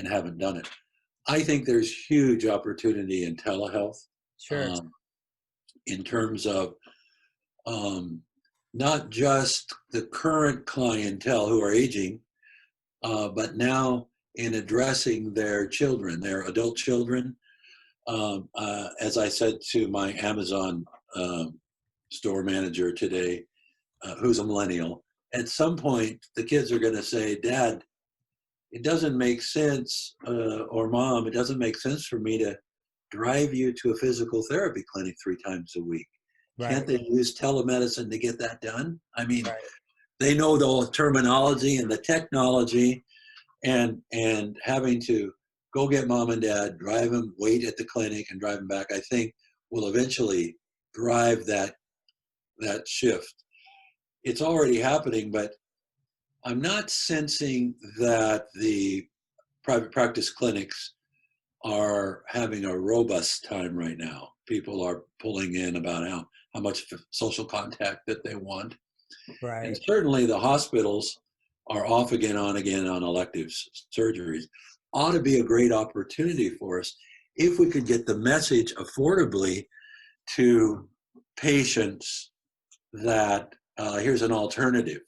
and haven't done it. I think there's huge opportunity in telehealth, Sure. um, in terms of not just the current clientele who are aging, but now in addressing their children, their adult children. As I said to my Amazon store manager today, who's a millennial, at some point the kids are going to say, Dad, it doesn't make sense, or Mom, it doesn't make sense for me to drive you to a physical therapy clinic 3 times a week. Can't Right. they use telemedicine to get that done? I mean, Right. they know the terminology and the technology, and having to go get Mom and Dad, drive them, wait at the clinic, and drive them back, I think will eventually drive that shift. It's already happening, but I'm not sensing that the private practice clinics are having a robust time right now. People are pulling in about how much social contact that they want. And Right. certainly the hospitals are off again, on elective surgeries. Ought to be a great opportunity for us if we could get the message affordably to patients that here's an alternative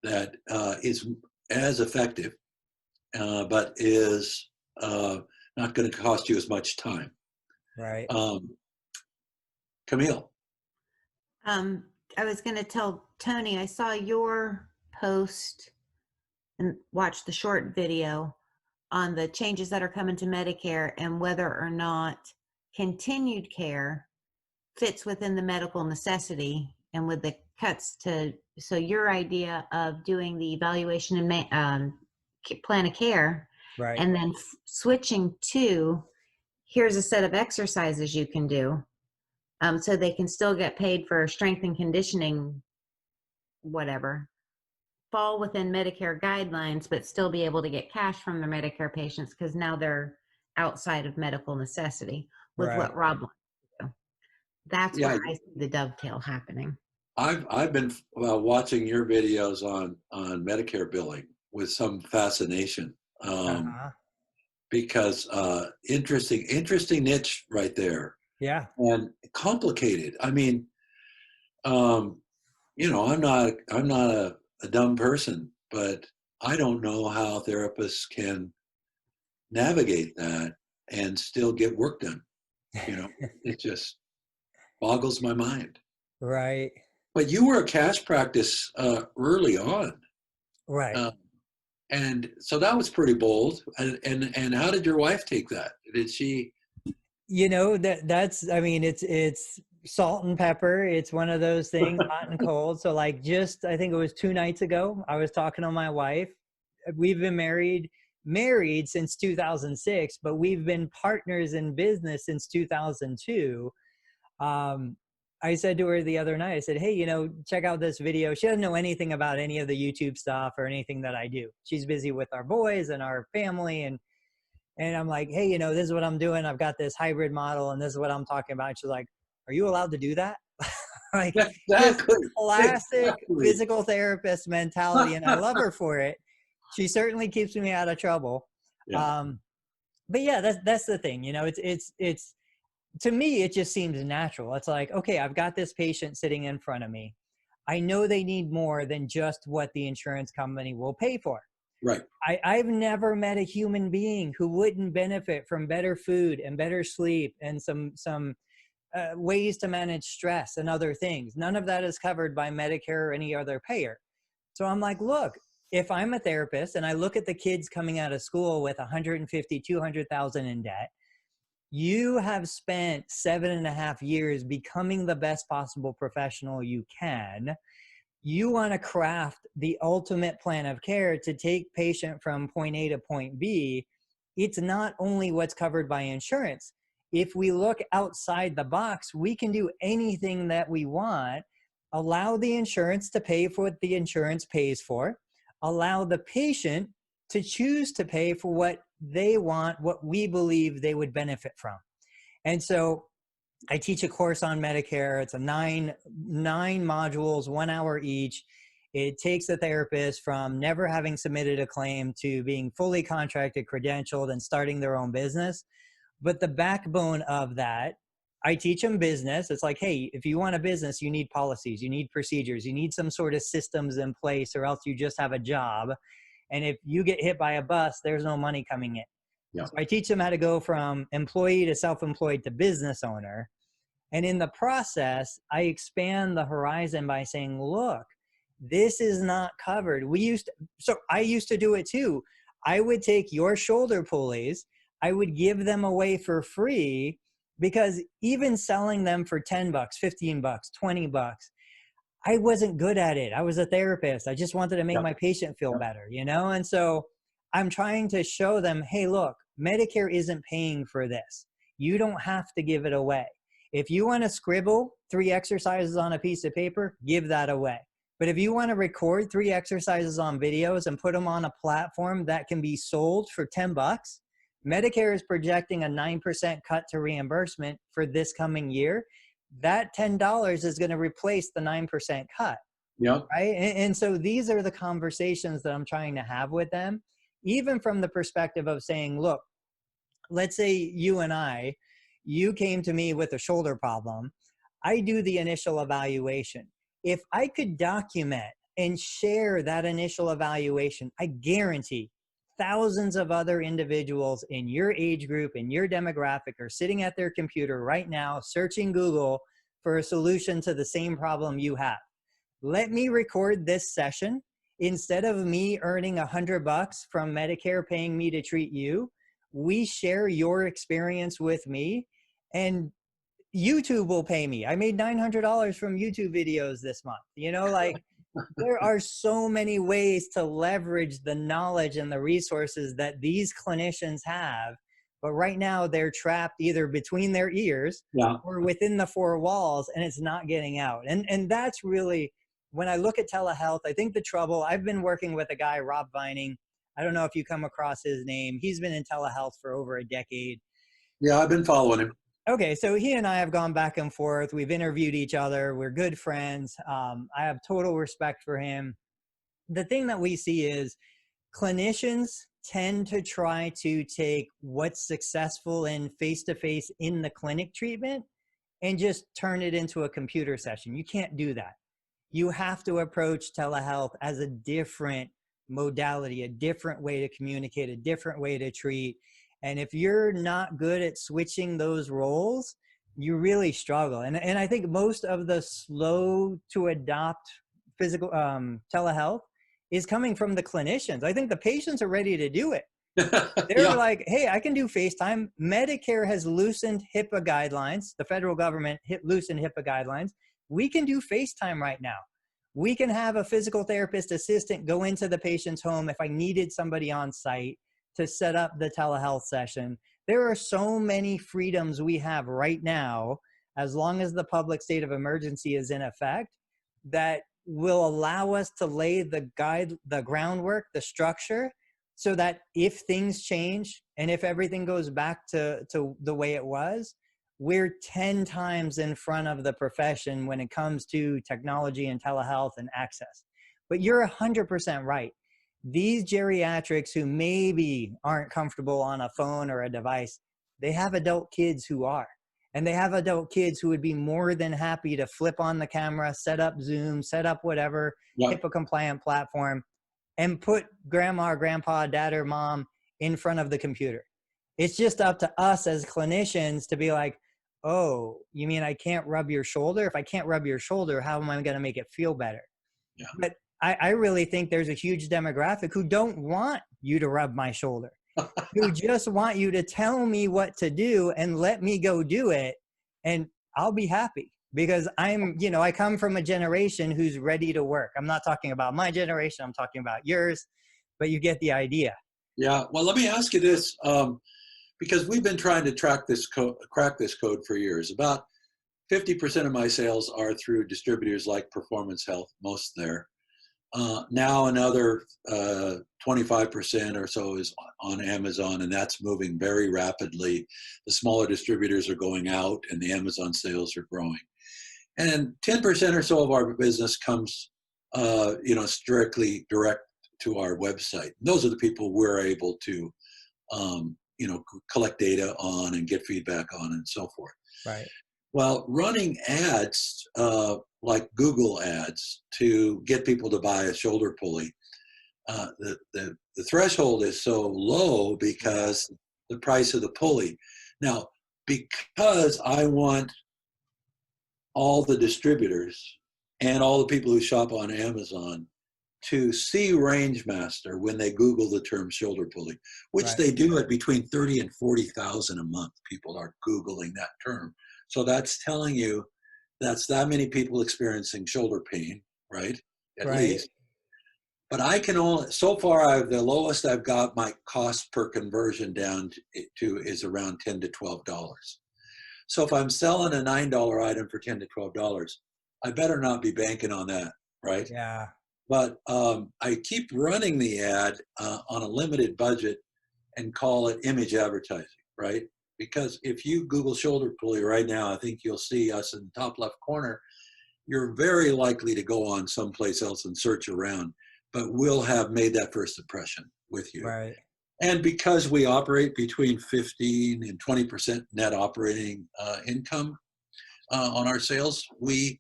that is as effective, but is not going to cost you as much time. Right. Camille. I was going to tell Tony, I saw your post and watched the short video on the changes that are coming to Medicare and whether or not continued care fits within the medical necessity, and with the cuts to, so your idea of doing the evaluation and plan of care, Right. and then switching to, here's a set of exercises you can do, so they can still get paid for strength and conditioning, whatever, fall within Medicare guidelines, but still be able to get cash from their Medicare patients because now they're outside of medical necessity with Right. what Rob wants to do. That's Yeah, where I see the dovetail happening. I've been watching your videos on Medicare billing with some fascination, Uh-huh. because interesting niche right there, Yeah. and complicated. I mean, I'm not a dumb person, but I don't know how therapists can navigate that and still get work done. It just boggles my mind. Right. But you were a cash practice early on, Right. uh, and so that was pretty bold. And how did your wife take that? Did she? That's, I mean, it's salt and pepper. It's one of those things, hot and cold. So like, just, I think it was 2 nights ago, I was talking to my wife. We've been married since 2006, but we've been partners in business since 2002. I said to her the other night, I said, hey, check out this video. She doesn't know anything about any of the YouTube stuff or anything that I do. She's busy with our boys and our family. And I'm like, hey, this is what I'm doing. I've got this hybrid model and this is what I'm talking about. She's like, are you allowed to do that? Like, just Exactly. classic Exactly. physical therapist mentality. And I love her for it. She certainly keeps me out of trouble. Yeah. But yeah, that's the thing, it's to me, it just seems natural. It's like, okay, I've got this patient sitting in front of me. I know they need more than just what the insurance company will pay for. Right. I've never met a human being who wouldn't benefit from better food and better sleep and some ways to manage stress and other things. None of that is covered by Medicare or any other payer. So I'm like, look, if I'm a therapist and I look at the kids coming out of school with 150, 200,000 in debt, you have spent 7.5 years becoming the best possible professional you can. You want to craft the ultimate plan of care to take patient from point A to point B. It's not only what's covered by insurance. If we look outside the box, we can do anything that we want, allow the insurance to pay for what the insurance pays for, allow the patient to choose to pay for what they want, what we believe they would benefit from. And so I teach a course on Medicare. It's a nine modules, 1 hour each. It takes a therapist from never having submitted a claim to being fully contracted, credentialed, and starting their own business. But the backbone of that, I teach them business. It's like, hey, if you want a business, you need policies, you need procedures, you need some sort of systems in place, or else you just have a job. And if you get hit by a bus, there's no money coming in. Yeah. So I teach them how to go from employee to self-employed to business owner. And in the process, I expand the horizon by saying, look, this is not covered. So I used to do it too. I would take your shoulder pulleys, I would give them away for free, because even selling them for 10 bucks, 15 bucks, 20 bucks, I wasn't good at it. I was a therapist. I just wanted to make my patient feel better, you know? And so I'm trying to show them, hey, look, Medicare isn't paying for this. You don't have to give it away. If you want to scribble 3 exercises on a piece of paper, give that away. But if you want to record 3 exercises on videos and put them on a platform that can be sold for 10 bucks, Medicare is projecting a 9% cut to reimbursement for this coming year. That $10 is going to replace the 9% cut. Yeah. Right. And so these are the conversations that I'm trying to have with them, even from the perspective of saying, look, let's say you came to me with a shoulder problem. I do the initial evaluation. If I could document and share that initial evaluation, I guarantee thousands of other individuals in your age group, in your demographic, are sitting at their computer right now, searching Google for a solution to the same problem you have. Let me record this session. Instead of me earning $100 from Medicare paying me to treat you, we share your experience with me, and YouTube will pay me. I made $900 from YouTube videos this month. You know, like, there are so many ways to leverage the knowledge and the resources that these clinicians have. But right now they're trapped either between their ears or within the 4 walls, and it's not getting out. And that's really, when I look at telehealth, I think the trouble, I've been working with a guy, Rob Vining. I don't know if you come across his name. He's been in telehealth for over a decade. Yeah, I've been following him. Okay, so he and I have gone back and forth. We've interviewed each other. We're good friends. I have total respect for him. The thing that we see is clinicians tend to try to take what's successful in face-to-face in the clinic treatment and just turn it into a computer session. You can't do that. You have to approach telehealth as a different modality, a different way to communicate, a different way to treat. And if you're not good at switching those roles, you really struggle. And I think most of the slow to adopt physical telehealth is coming from the clinicians. I think the patients are ready to do it. They're like, hey, I can do FaceTime. Medicare has loosened HIPAA guidelines. The federal government loosened HIPAA guidelines. We can do FaceTime right now. We can have a physical therapist assistant go into the patient's home if I needed somebody on site to set up the telehealth session. There are so many freedoms we have right now, as long as the public state of emergency is in effect, that will allow us to lay the groundwork, the structure, so that if things change and if everything goes back to the way it was, we're 10 times in front of the profession when it comes to technology and telehealth and access. But you're 100% right. These geriatrics who maybe aren't comfortable on a phone or a device, they have adult kids who are. And they have adult kids who would be more than happy to flip on the camera, set up Zoom, set up whatever HIPAA compliant platform, and put grandma or grandpa, dad or mom in front of the computer. It's just up to us as clinicians to be like, oh, you mean I can't rub your shoulder? If I can't rub your shoulder, how am I going to make it feel better? Yeah. But I really think there's a huge demographic who don't want you to rub my shoulder, who just want you to tell me what to do and let me go do it. And I'll be happy, because I come from a generation who's ready to work. I'm not talking about my generation. I'm talking about yours, but you get the idea. Yeah. Well, let me ask you this, because we've been trying to crack this code for years. About 50% of my sales are through distributors like Performance Health, most there. Now another 25% or so is on Amazon, and that's moving very rapidly. The smaller distributors are going out, and the Amazon sales are growing. And 10% or so of our business comes strictly direct to our website. Those are the people we're able to, collect data on and get feedback on and so forth. Right. Well, running ads like Google ads to get people to buy a shoulder pulley, the threshold is so low because the price of the pulley. Now, because I want all the distributors and all the people who shop on Amazon to see RangeMaster when they Google the term shoulder pulley, which Right. they do at between 30 and 40,000 a month. People are Googling that term. So that's telling you that's that many people experiencing shoulder pain, right? At Right. least. But I can only, so far, the lowest I've got my cost per conversion down to is around $10 to $12. So if I'm selling a $9 item for $10 to $12, I better not be banking on that, right? Yeah. But I keep running the ad on a limited budget and call it image advertising, right? Because if you Google shoulder pulley right now, I think you'll see us in the top left corner. You're very likely to go on someplace else and search around, but we'll have made that first impression with you. Right. And because we operate between 15 and 20% net operating income on our sales, we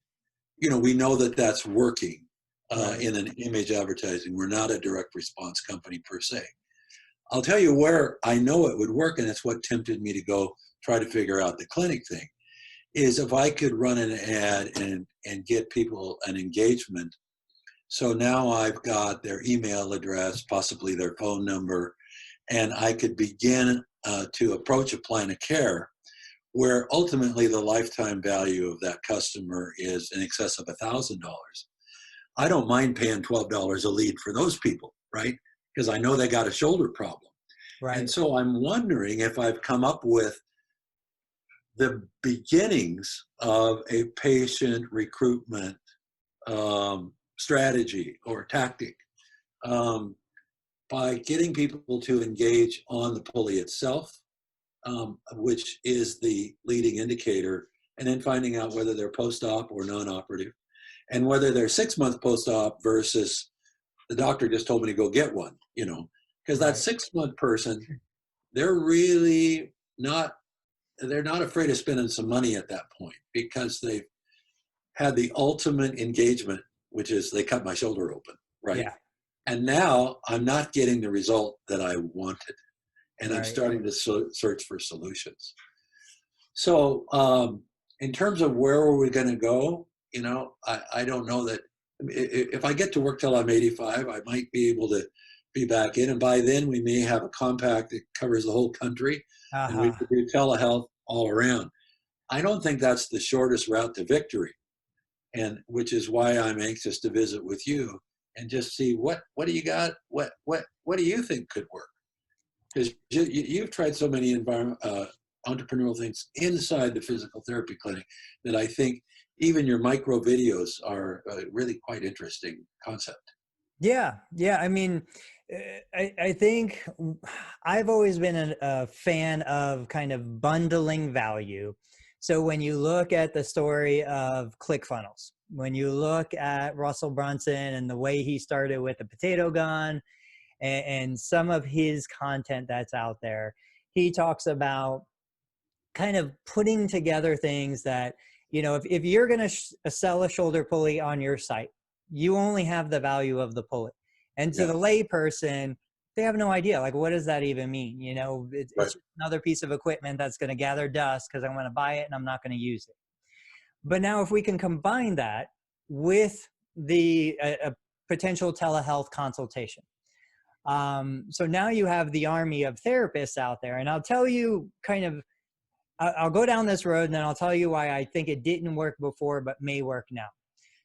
know that that's working in an image advertising. We're not a direct response company per se. I'll tell you where I know it would work, and it's what tempted me to go try to figure out the clinic thing, is if I could run an ad and get people an engagement. So now I've got their email address, possibly their phone number, and I could begin to approach a plan of care where ultimately the lifetime value of that customer is in excess of $1,000. I don't mind paying $12 a lead for those people, right? Because I know they got a shoulder problem. Right. And so I'm wondering if I've come up with the beginnings of a patient recruitment strategy or tactic by getting people to engage on the pulley itself, which is the leading indicator, and then finding out whether they're post-op or non-operative, and whether they're 6-month post-op versus the doctor just told me to go get one, because that 6-month person, they're really not, they're not afraid of spending some money at that point because they've had the ultimate engagement, which is they cut my shoulder open, right? Yeah. And now I'm not getting the result that I wanted. And I'm starting to search for solutions. So in terms of where are we going to go, I don't know that if I get to work till I'm 85, I might be able to be back in. And by then we may have a compact that covers the whole country and we could do telehealth all around. I don't think that's the shortest route to victory. And which is why I'm anxious to visit with you and just see what do you got? What do you think could work? Because you've tried so many entrepreneurial things inside the physical therapy clinic that I think even your micro videos are a really quite interesting concept. Yeah. I mean, I think I've always been a fan of kind of bundling value. So when you look at the story of ClickFunnels, when you look at Russell Brunson and the way he started with the potato gun and some of his content that's out there, he talks about kind of putting together things that, if you're going to sell a shoulder pulley on your site, you only have the value of the pulley. And to the lay person, they have no idea, like, what does that even mean? It's just another piece of equipment that's going to gather dust because I'm going to buy it and I'm not going to use it. But now if we can combine that with the potential telehealth consultation. So now you have the army of therapists out there. And I'll tell you I'll go down this road and then I'll tell you why I think it didn't work before, but may work now.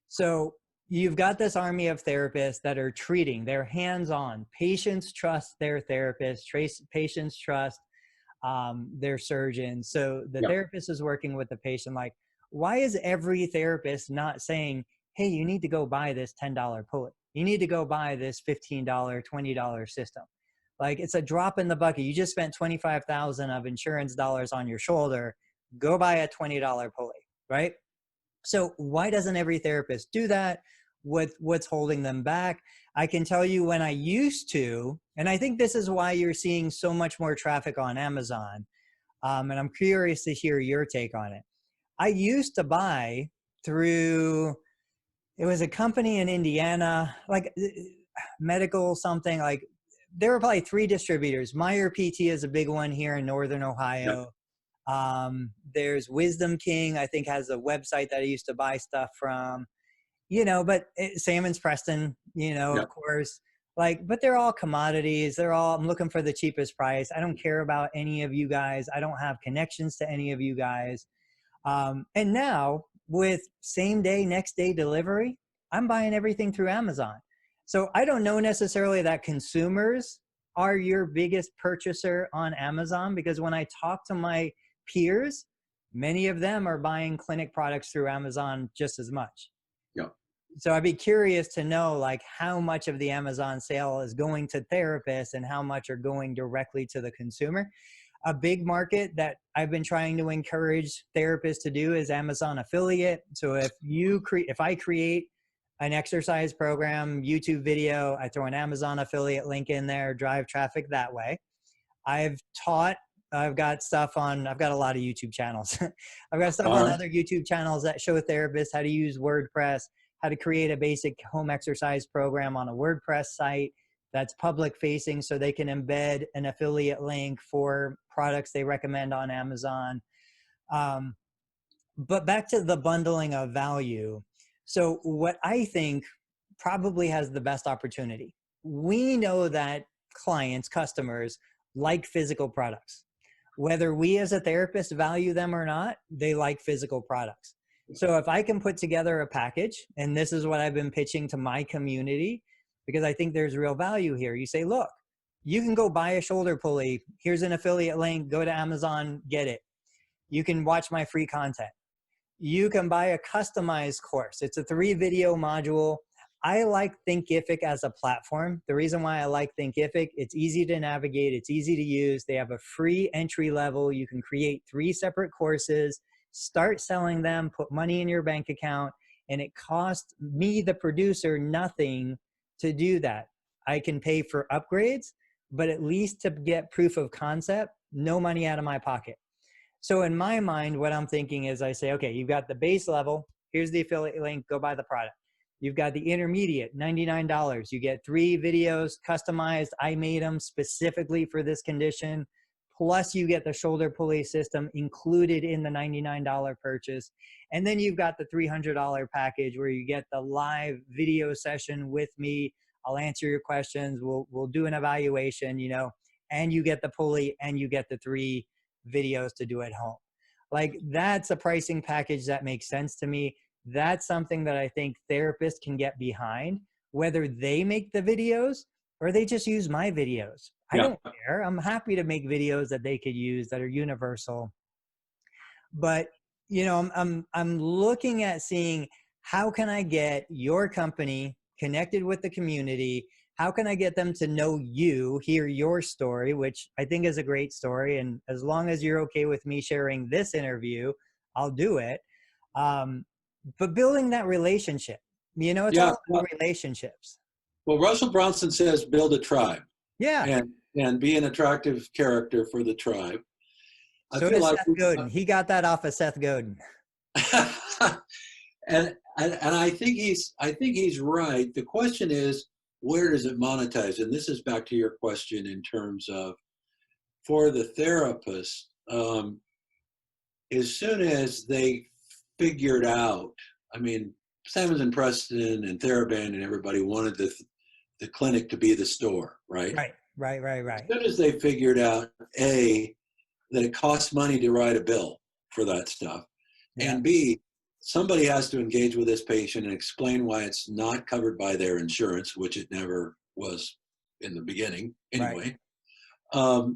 So you've got this army of therapists that are treating, they're hands-on. Patients trust their therapists, patients trust their surgeons. So the therapist is working with the patient. Like, why is every therapist not saying, hey, you need to go buy this $10 pulley. You need to go buy this $15, $20 system. Like, it's a drop in the bucket. You just spent $25,000 of insurance dollars on your shoulder. Go buy a $20 pulley, right? So why doesn't every therapist do that? what's holding them back. I can tell you when I used to, and I think this is why you're seeing so much more traffic on Amazon. And I'm curious to hear your take on it. I used to buy through, it was a company in Indiana, like medical something, like there were probably 3 distributors. Meyer PT is a big one here in Northern Ohio. There's Wisdom King, I think has a website that I used to buy stuff from, but Salmon's Preston, of course, but they're all commodities. I'm looking for the cheapest price. I don't care about any of you guys. I don't have connections to any of you guys. And now with same day, next day delivery, I'm buying everything through Amazon. So I don't know necessarily that consumers are your biggest purchaser on Amazon, because when I talk to my peers, many of them are buying clinic products through Amazon just as much. Yeah. So I'd be curious to know how much of the Amazon sale is going to therapists and how much are going directly to the consumer. A big market that I've been trying to encourage therapists to do is Amazon affiliate. So if I create an exercise program, YouTube video, I throw an Amazon affiliate link in there, drive traffic that way. I've got a lot of YouTube channels. I've got stuff on other YouTube channels that show therapists how to use WordPress, how to create a basic home exercise program on a WordPress site that's public facing, so they can embed an affiliate link for products they recommend on Amazon. But back to the bundling of value. So what I think probably has the best opportunity, we know that customers like physical products. Whether we as a therapist value them or not, they like physical products. So if I can put together a package, and this is what I've been pitching to my community, because I think there's real value here. You say, look, you can go buy a shoulder pulley. Here's an affiliate link. Go to Amazon, get it. You can watch my free content. You can buy a customized course. It's a 3-video module. I like Thinkific as a platform. The reason why I like Thinkific, it's easy to navigate. It's easy to use. They have a free entry level. You can create 3 separate courses, start selling them, put money in your bank account, and it costs me, the producer, nothing to do that. I can pay for upgrades, but at least to get proof of concept, no money out of my pocket. So in my mind, what I'm thinking is I say, okay, you've got the base level. Here's the affiliate link. Go buy the product. You've got the intermediate, $99. You get 3 videos customized. I made them specifically for this condition. Plus you get the shoulder pulley system included in the $99 purchase. And then you've got the $300 package where you get the live video session with me. I'll answer your questions. We'll do an evaluation, and you get the pulley and you get the 3 videos to do at home. That's a pricing package that makes sense to me. That's something that I think therapists can get behind, whether they make the videos or they just use my videos. I don't care. I'm happy to make videos that they could use that are universal. But, I'm looking at seeing how can I get your company connected with the community? How can I get them to know you, hear your story, which I think is a great story. And as long as you're okay with me sharing this interview, I'll do it. But building that relationship, it's all about relationships. Well, Russell Brunson says, build a tribe. Yeah. And be an attractive character for the tribe. So does Seth Godin. He got that off of Seth Godin. and I think he's right. The question is, where does it monetize? And this is back to your question in terms of, for the therapist, as soon as they figured out, Simons and Preston and TheraBand and everybody wanted the clinic to be the store, right? Right. As soon as they figured out, A, that it costs money to write a bill for that stuff, and B, somebody has to engage with this patient and explain why it's not covered by their insurance, which it never was in the beginning anyway. Right.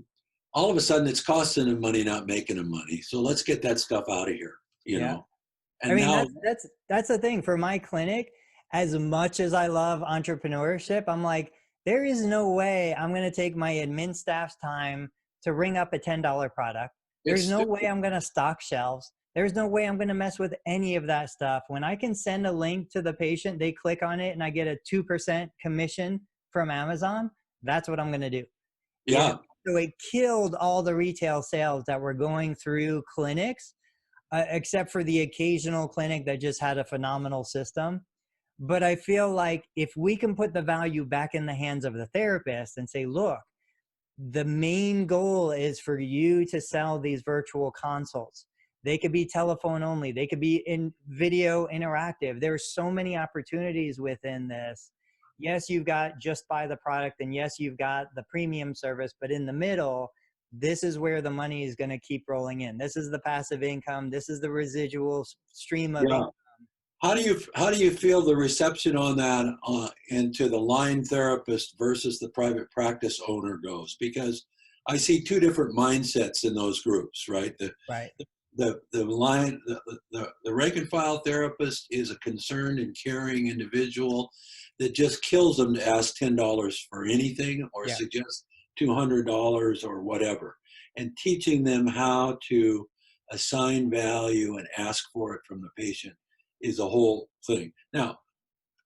All of a sudden it's costing them money, not making them money. So let's get that stuff out of here, you know? And that's the thing for my clinic. As much as I love entrepreneurship, I'm like, there is no way I'm going to take my admin staff's time to ring up a $10 product. There's no way I'm going to stock shelves. There's no way I'm going to mess with any of that stuff. When I can send a link to the patient, they click on it and I get a 2% commission from Amazon, that's what I'm going to do. Yeah. So it killed all the retail sales that were going through clinics, except for the occasional clinic that just had a phenomenal system. But I feel like if we can put the value back in the hands of the therapist and say, look, the main goal is for you to sell these virtual consults. They could be telephone only. They could be in video interactive. There's so many opportunities within this. Yes, you've got just buy the product, and yes, you've got the premium service, but in the middle, this is where the money is going to keep rolling in. This is the passive income. This is the residual stream of income. How do you feel the reception on that into the line therapist versus the private practice owner goes? Because I see two different mindsets in those groups, right? Right. The rank and file therapist is a concerned and caring individual that just kills them to ask $10 for anything or suggest $200 or whatever, and teaching them how to assign value and ask for it from the patient is a whole thing. Now,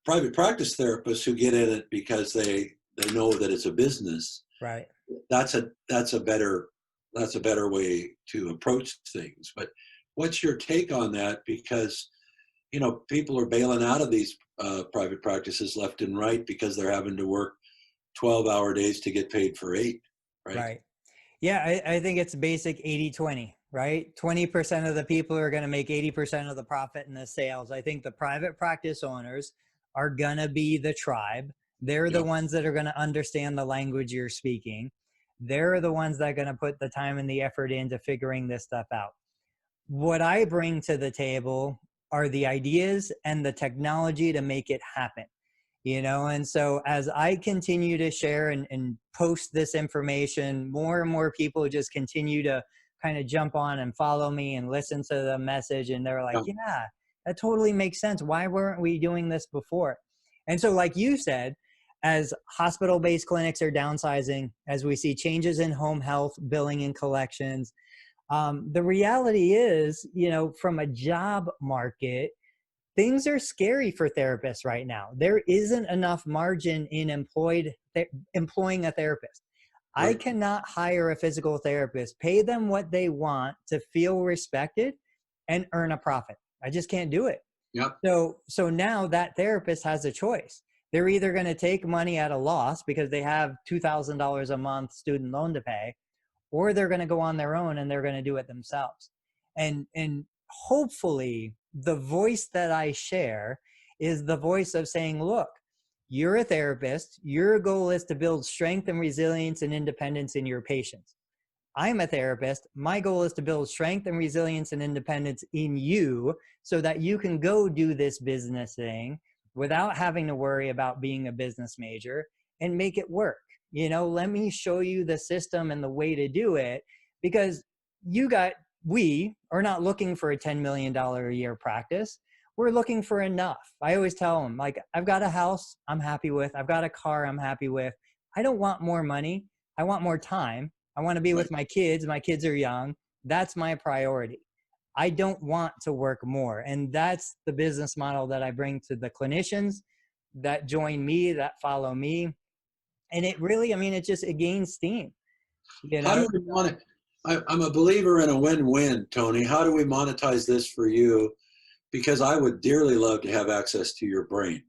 private practice therapists who get in it because they know that it's a business, right? That's a better way to approach things. But what's your take on that? Because people are bailing out of these private practices left and right because they're having to work 12-hour days to get paid for 8, right? Right. Yeah, I think it's basic 80-20, right? 20% of the people are going to make 80% of the profit in the sales. I think the private practice owners are going to be the tribe. They're the ones that are going to understand the language you're speaking. They're the ones that are going to put the time and the effort into figuring this stuff out. What I bring to the table are the ideas and the technology to make it happen. And so as I continue to share and post this information, more and more people just continue to kind of jump on and follow me and listen to the message. And they're like, yeah, that totally makes sense. Why weren't we doing this before? And so like you said, as hospital-based clinics are downsizing, as we see changes in home health, billing and collections, the reality is, from a job market, things are scary for therapists right now. There isn't enough margin in employing a therapist. Right. I cannot hire a physical therapist, pay them what they want to feel respected and earn a profit. I just can't do it. Yep. So now that therapist has a choice. They're either going to take money at a loss because they have $2,000 a month student loan to pay, or they're going to go on their own and they're going to do it themselves. And hopefully the voice that I share is the voice of saying, look, you're a therapist. Your goal is to build strength and resilience and independence in your patients. I'm a therapist. My goal is to build strength and resilience and independence in you so that you can go do this business thing without having to worry about being a business major and make it work. Let me show you the system and the way to do it, because we are not looking for a $10 million a year practice. We're looking for enough. I always tell them, like, I've got a house I'm happy with. I've got a car I'm happy with. I don't want more money. I want more time. I want to be with my kids. My kids are young. That's my priority. I don't want to work more. And that's the business model that I bring to the clinicians that join me, that follow me. And it really, it gains steam. How do we I'm a believer in a win-win, Tony. How do we monetize this for you? Because I would dearly love to have access to your brain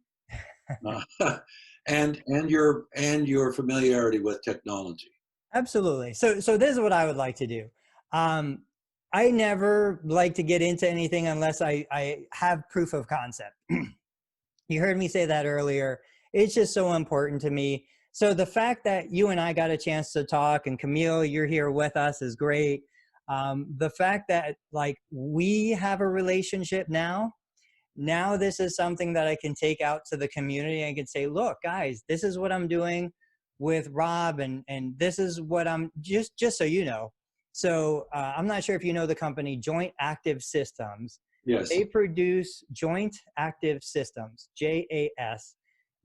and your familiarity with technology. Absolutely. So this is what I would like to do. I never like to get into anything unless I have proof of concept. You heard me say that earlier. It's just so important to me. So the fact that you and I got a chance to talk, and Camille, you're here with us, is great. The fact that we have a relationship now this is something that I can take out to the community. I can say, look, guys, this is what I'm doing with Rob, and this is what I'm just so you know. So I'm not sure if you know the company Joint Active Systems. Yes. They produce Joint Active Systems, JAS.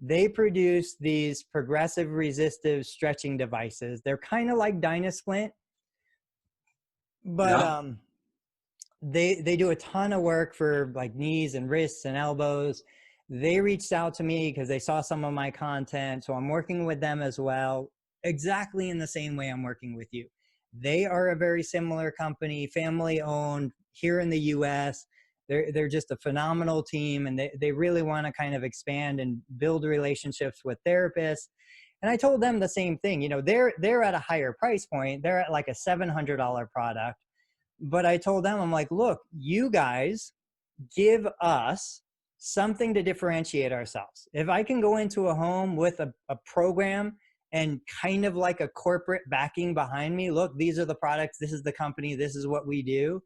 They produce these progressive resistive stretching devices. They're kind of like Dynasplint, but they do a ton of work for like knees and wrists and elbows. They reached out to me because they saw some of my content. So I'm working with them as well, exactly in the same way I'm working with you. They are a very similar company, family owned here in the US. They're just a phenomenal team, and they really want to kind of expand and build relationships with therapists. And I told them the same thing. You know, they're at a higher price point. They're at like a $700 product. But I told them, I'm like, look, you guys give us something to differentiate ourselves. If I can go into a home with a program and kind of like a corporate backing behind me, look, these are the products, this is the company, this is what we do.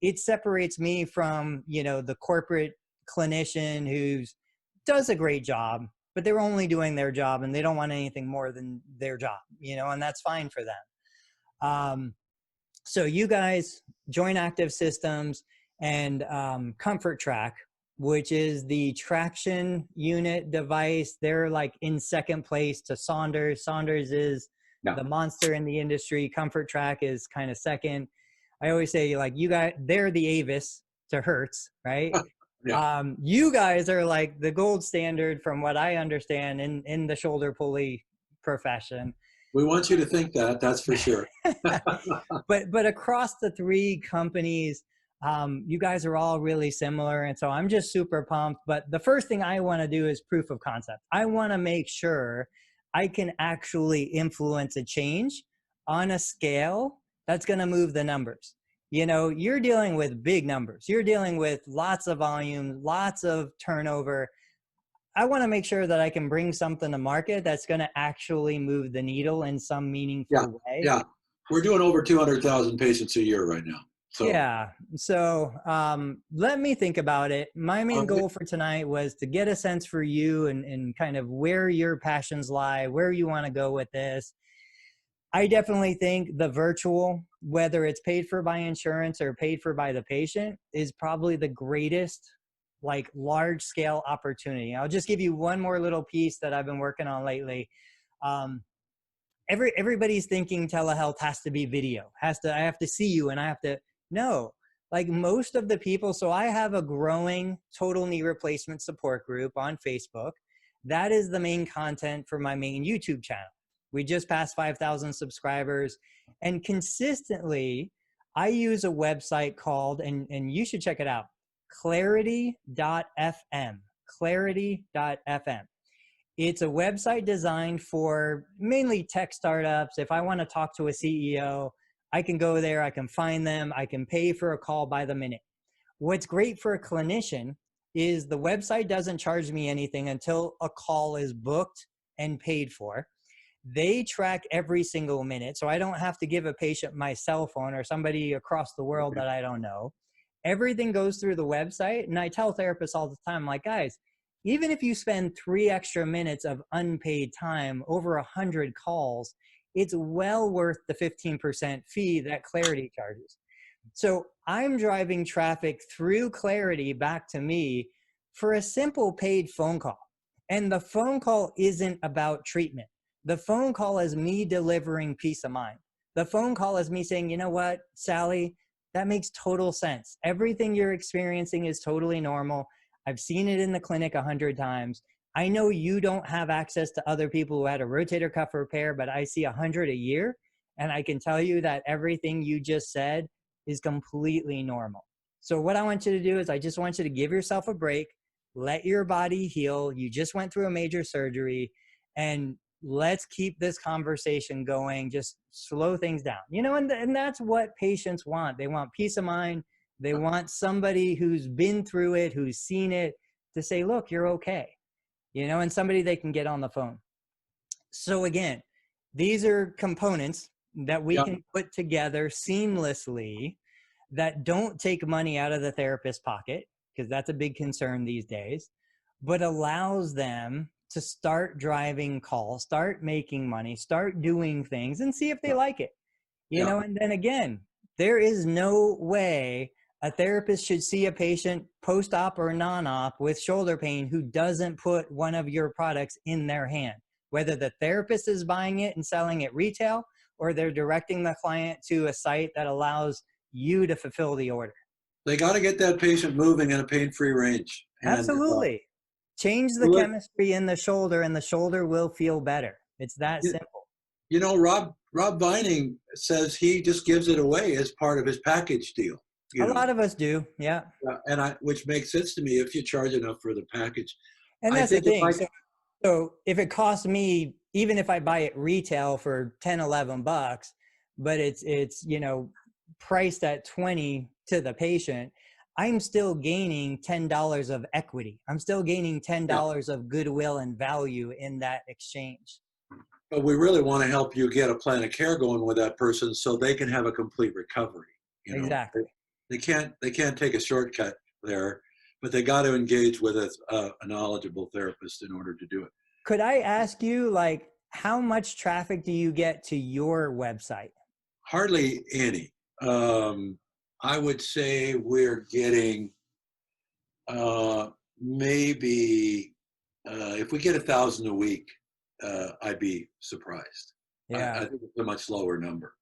It separates me from, you know, the corporate clinician who does a great job, but they're only doing their job and they don't want anything more than their job, you know, and that's fine for them. So you guys, Joint Active Systems and Comfort Track, which is the traction unit device, they're like in second place to Saunders. Saunders is the monster in the industry. Comfort Track is kind of second. I always say, like, you guys, they're the Avis to Hertz, right? Yeah. You guys are like the gold standard from what I understand in the shoulder pulley profession. We want you to think that, that's for sure. but across the three companies, you guys are all really similar. And so I'm just super pumped. But the first thing I want to do is proof of concept. I want to make sure I can actually influence a change on a scale that's going to move the numbers. You know, you're dealing with big numbers. You're dealing with lots of volume, lots of turnover. I want to make sure that I can bring something to market that's going to actually move the needle in some meaningful way. Yeah. We're doing over 200,000 patients a year right now. So yeah. So let me think about it. My main goal for tonight was to get a sense for you and kind of where your passions lie, where you want to go with this. I definitely think the virtual, whether it's paid for by insurance or paid for by the patient, is probably the greatest, like, large scale opportunity. I'll just give you one more little piece that I've been working on lately. Everybody's thinking telehealth has to be video, I have to see you and I have to, no, like most of the people. So I have a growing total knee replacement support group on Facebook. That is the main content for my main YouTube channel. We just passed 5,000 subscribers, and consistently I use a website called, and you should check it out, clarity.fm, clarity.fm. It's a website designed for mainly tech startups. If I want to talk to a CEO, I can go there, I can find them, I can pay for a call by the minute. What's great for a clinician is the website doesn't charge me anything until a call is booked and paid for. They track every single minute, so I don't have to give a patient my cell phone or somebody across the world that I don't know. Everything goes through the website, and I tell therapists all the time, like, guys, even if you spend 3 extra minutes of unpaid time over 100 calls, it's well worth the 15% fee that Clarity charges. So I'm driving traffic through Clarity back to me for a simple paid phone call. And the phone call isn't about treatment. The phone call is me delivering peace of mind. The phone call is me saying, you know what, Sally, that makes total sense. Everything you're experiencing is totally normal. I've seen it in the clinic 100 times. I know you don't have access to other people who had a rotator cuff repair, but I see 100 a year. And I can tell you that everything you just said is completely normal. So what I want you to do is I just want you to give yourself a break, let your body heal. You just went through a major surgery, and let's keep this conversation going. Just slow things down, you know, and that's what patients want. They want peace of mind. They want somebody who's been through it, who's seen it, to say, look, you're okay, you know, and somebody they can get on the phone. So again, these are components that we can put together seamlessly that don't take money out of the therapist's pocket, because that's a big concern these days, but allows them to start driving calls, start making money, start doing things, and see if they like it. You know, and then again, there is no way a therapist should see a patient post-op or non-op with shoulder pain who doesn't put one of your products in their hand, whether the therapist is buying it and selling it retail, or they're directing the client to a site that allows you to fulfill the order. They got to get that patient moving in a pain-free range. And Absolutely. Change the look, chemistry in the shoulder and the shoulder will feel better. It's that you, simple. you know, Rob Vining says he just gives it away as part of his package deal. A You know, lot of us do. Yeah. and which makes sense to me if you charge enough for the package. And I that's the think if thing. So if it costs me, even if I buy it retail for 10, 11 bucks, but it's, you know, priced at 20 to the patient, I'm still gaining $10 of equity. I'm still gaining $10 of goodwill and value in that exchange. But we really want to help you get a plan of care going with that person so they can have a complete recovery. You know, Exactly. they can't take a shortcut there, but they got to engage with a knowledgeable therapist in order to do it. Could I ask you, like, how much traffic do you get to your website? Hardly any. I would say we're getting maybe if we get 1,000 a week, I'd be surprised. Yeah. I think it's a much lower number.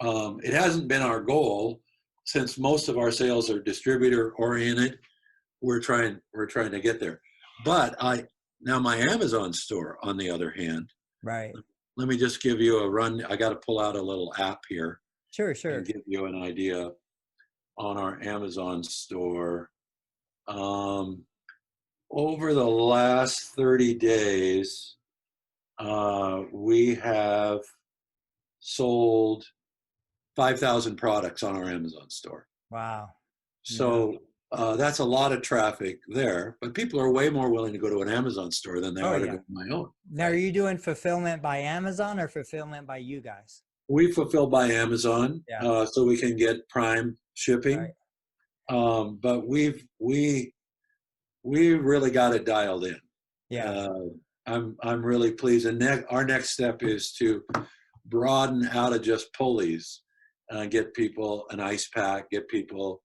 It hasn't been our goal since most of our sales are distributor oriented. We're trying to get there. But now my Amazon store, on the other hand, Right. let me just give you a run. I got to pull out a little app here Sure, sure. and give you an idea on our Amazon store. Over the last 30 days, we have sold 5,000 products on our Amazon store. Wow. So that's a lot of traffic there, but people are way more willing to go to an Amazon store than they are to go to my own. Now, are you doing fulfillment by Amazon or fulfillment by you guys? We fulfill by Amazon, so we can get prime shipping. Right. But we really got it dialed in. Yeah. I'm really pleased. And our next step is to broaden out of just pulleys, get people an ice pack, get people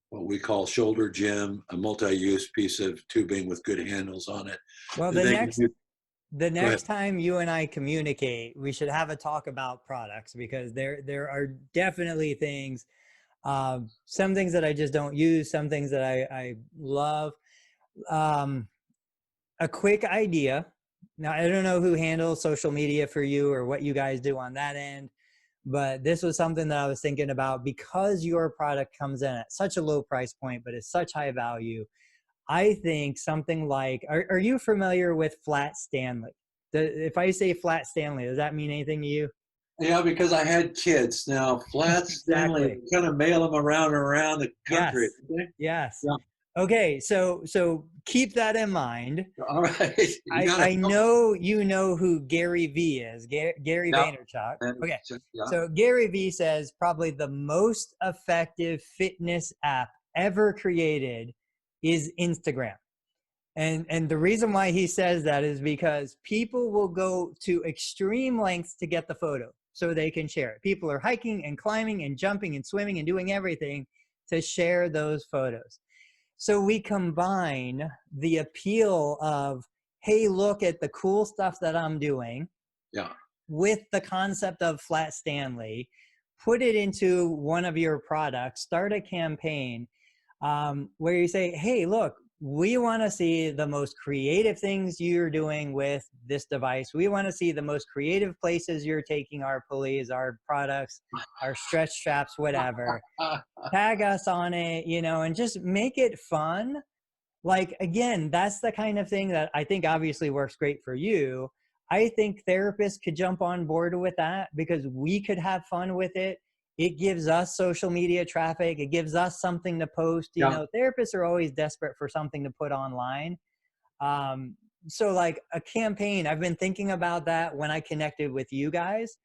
what we call shoulder gym, a multi-use piece of tubing with good handles on it. Well, the next time you and I communicate, we should have a talk about products, because there are definitely things, some things that I just don't use, some things that I love. A quick idea. Now, I don't know who handles social media for you or what you guys do on that end, but this was something that I was thinking about, because your product comes in at such a low price point, but it's such high value. I think something like, are you familiar with Flat Stanley? If I say Flat Stanley, does that mean anything to you? Yeah, because I had kids. Now, Flat Stanley, kind of mail them around the country. Yes. Yes. Yeah. Okay, so keep that in mind. All right. I know you know who Gary V is, Gary Vaynerchuk. Okay, so Gary V says probably the most effective fitness app ever created is Instagram. And the reason why he says that is because people will go to extreme lengths to get the photo so they can share it. People are hiking and climbing and jumping and swimming and doing everything to share those photos. So we combine the appeal of, hey, look at the cool stuff that I'm doing, with the concept of Flat Stanley, put it into one of your products, start a campaign where you say, hey, look, we want to see the most creative things you're doing with this device. We want to see the most creative places you're taking our pulleys, our products, our stretch straps, whatever. Tag us on it, you know, and just make it fun. Like, again, that's the kind of thing that I think obviously works great for you. I think therapists could jump on board with that, because we could have fun with it. It gives us social media traffic. It gives us something to post. You know, therapists are always desperate for something to put online. So like a campaign, I've been thinking about that when I connected with you guys,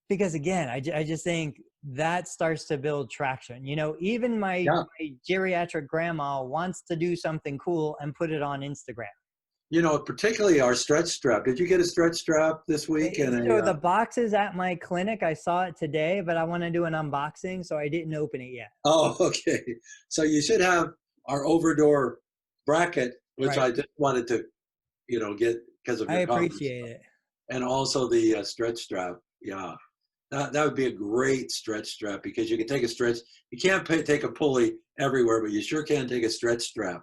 because again, I just think that starts to build traction. You know, even my geriatric grandma wants to do something cool and put it on Instagram. You know, particularly our stretch strap. Did you get a stretch strap this week? So the box is at my clinic. I saw it today, but I want to do an unboxing, so I didn't open it yet. Oh, okay. So you should have our overdoor bracket, which I just wanted to, you know, get because of your I appreciate it. And also the stretch strap. Yeah. That would be a great stretch strap, because you can take a stretch. You can't take a pulley everywhere, but you sure can take a stretch strap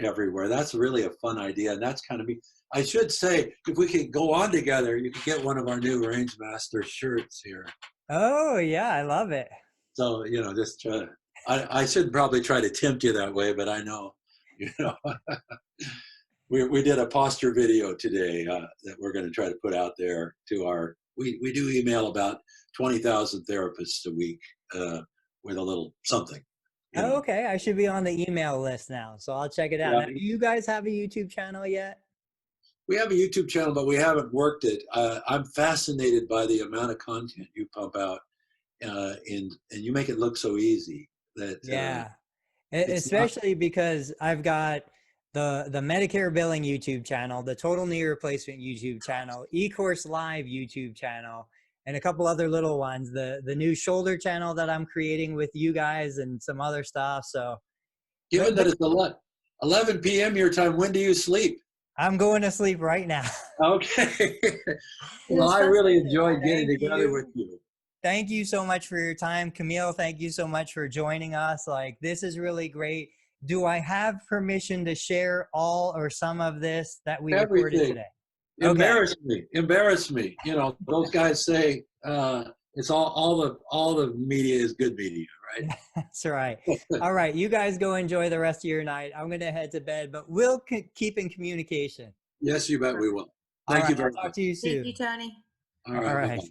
everywhere. That's really a fun idea, and that's kind of me. I should say, if we could go on together, you could get one of our new RangeMaster shirts here. Oh yeah, I love it. So, just try. I should probably try to tempt you that way, but I know, you know, we did a posture video today that we're going to try to put out there to our. We do email about 20,000 therapists a week with a little something. Oh, okay, I should be on the email list now, so I'll check it out. Yeah. Now, do you guys have a YouTube channel yet? We have a YouTube channel, but we haven't worked it. I'm fascinated by the amount of content you pump out, and you make it look so easy that Yeah, it's not. especially because I've got the Medicare billing YouTube channel, the total knee replacement YouTube channel, eCourse Live YouTube channel, and a couple other little ones. The new shoulder channel that I'm creating with you guys and some other stuff. So, Given that it's 11 p.m. your time, when do you sleep? I'm going to sleep right now. Okay. Well, I really enjoyed getting Thank together you. with you. Thank you so much for your time, Camille. Thank you so much for joining us. Like, this is really great. Do I have permission to share all or some of this that we recorded Everything. today? Embarrass me. Embarrass me. Those guys say it's all the media is good media, right? That's right. All right. You guys go enjoy the rest of your night. I'm going to head to bed, but we'll keep in communication. Yes, you bet we will. All Thank you right, very I'll talk much. to you soon. Thank you, Tony. All All right. right. Bye-bye.